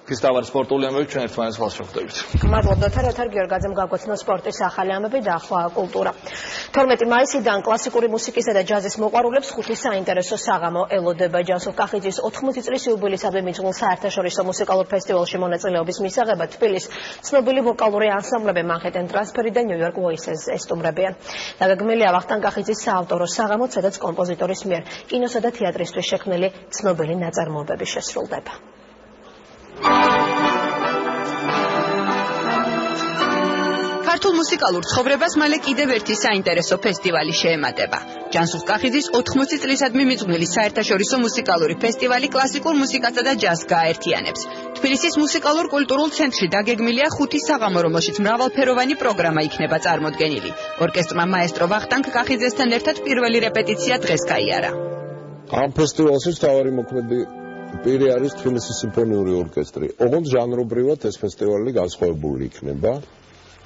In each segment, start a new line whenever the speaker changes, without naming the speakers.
ფისტავარი სპორტული ამბები ჩვენ ერთმანეთს ხალხს შევხვდებით.
მადლობთ თორ გიორგაძემ გაგვაცნო სპორტის ახალი ამბები და ახლა კულტურა. 12 მაისიდან კლასიკური მუსიკისა და ჯაზის მოყვარულებს ხუთი საინტერესო საღამო ელოდება. ჯანსუღ კახიძის 80 წლის იუბილეისადმი მიძღვნილ საერთაშორისო მუსიკალურ ფესტივალში მონაწილეობის მისაღებად თბილისის ცნობილი ვოკალური ანსამბლები Manhattan Transfer და New York Voices ესტუმრებიან. დაგეგმილია ვახტანგ კახიძის საავტორო საღამო, სადაც კომპოზიტორის მიერ კინოსა და თეატრისთვის შექმნილი ცნობილი ნაწარმოებები შესრულდება.
ქართულ მუსიკალურ ცხოვრებას მალე კიდევ ერთი საინტერესო ფესტივალი შეემატება. ჯანსუღ კახიძის 80 წლისადმი მიძღვნილი საერთაშორისო მუსიკალური ფესტივალი კლასიკურ მუსიკასა და ჯაზს გააერთიანებს. თბილისის მუსიკალურ-კულტურულ ცენტრში დაგეგმილია ხუთი საღამო, რომელშიც მრავალფეროვანი პროგრამა იქნება წარმოდგენილი. ორკესტრმა მაესტრო ვახტანგ კახიძესთან ერთად პირველი რეპეტიცია დღეს გაიარა.
ამ ფესტივალში თავარი მოქმედი პირი არის თბილისის სიმფონიური ორკესტრი. ოღონდ ჟანრობრივად ეს ფესტივალი განსხვავებული იქნება.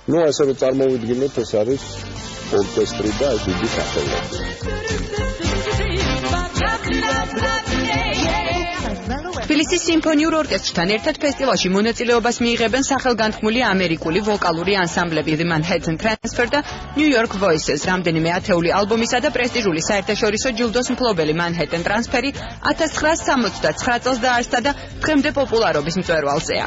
ასე რომ წარმოვიდგინოთ, ეს არის ორკესტრი და ეს დიდი სახელები.
თბილისის სიმფონიურ ორკესტრთან ერთად ფესტივალში მონაწილეობას მიიღებენ სახელგანთქმული ამერიკული ვოკალური ანსამბლები The Manhattan Transfer და New York Voices. რამდენიმე ათეული ალბომისა და პრესტიჟული საერთაშორისო ჯილდოს მფლობელი Manhattan Transfer-ი 1969 წელს დაარსდა და დღემდე პოპულარობის მწვერვალზეა.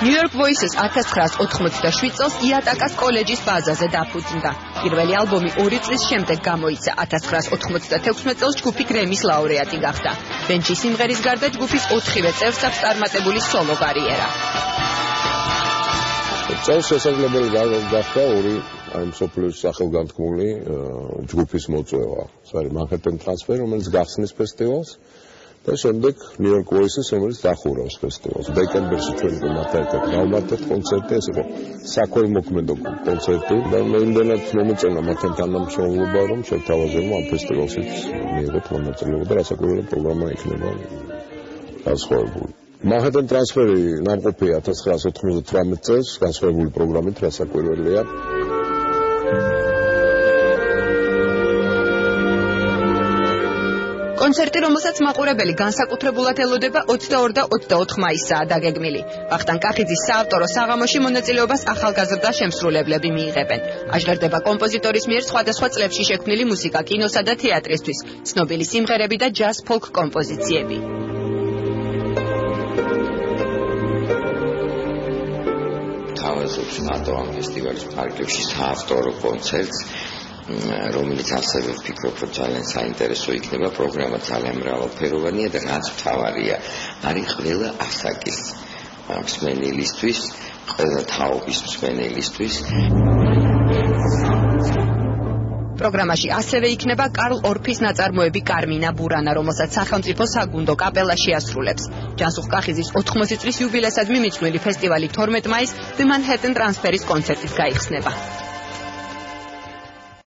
New York Voices 1987 წელს იატაკას კოლეჯის ბაზაზე დაფუძნდა. პირველი ალბომი 2 წლის შემდეგ გამოიცა. 1996 წელს ჯგუფი გრემის ლაურეატი გახდა. ბენჩის სიმღერის გარდა ჯგუფის 4-ვე წევრს აქვს წარმატებული სოლო კარიერა.
წელს შესაძლებელი გახდა ორი მსოფლიოს სახელგანთქმული ჯგუფის მოწვევა. ეს არის Manhattan Transfer, რომელიც გახსნის ფესტივალს. და შემდეგ New York Voices, რომელიც დახურავს ფესტივალს. დეკემბერში ჩვენ მათ ერთად გავმართეთ კონცერტი, ეს იყო საქველმოქმედო კონცერტი და მე იმდენად მომეწონა მათთან თანამშრომლობა, რომ შევთავაზებო ამ ფესტივალშიც მიიღოთ მონაწილეობა და რასაკვირველი პროგრამა იქნება განსხვავებული. Manhattan Transfer-ი ნამყოფია 1998 წელს განსხვავებული პროგრამით, რასაკვირველია.
კონცერტი, რომელსაც მაყურებელი განსაკუთრებულად ელოდება 22 და 24 მაისსაა დაგეგმილი. ვახტანგ კახიძის საავტორო საღამოში მონაწილეობას ახალგაზრდა შემსრულებლები მიიღებენ. აჟღერდება კომპოზიტორის მიერ სხვადასხვა წლებში შექმნილი მუსიკა, კინოსა და თეატრისთვის, ცნობილი სიმღერები და ჯაზ ფოლკ კომპოზიციები.
თავაზობს ნატო ამ ფესტივალის პარკებში საავტორო კონცერტს, რომელიც ასევე ვფიქრობ, რომ ძალიან საინტერესო იქნება. პროგრამა ძალიან მრავალფეროვანია და რაც მთავარია, არის ყველა ასაკის მსმენელისთვის, ყველა თაობის მსმენელისთვის.
პროგრამაში ასევე იქნება კარლ ორფის ნაწარმოები კარმინა ბურანა, რომელსაც სახელმწიფო საგუნდო კაპელა შეასრულებს. ჯანსუღ კახიძის 80 წლის იუბილეისადმი მიძღვნილი ფესტივალი 12 მაისს The Manhattan Transfer-ის კონცერტით გაიხსნება.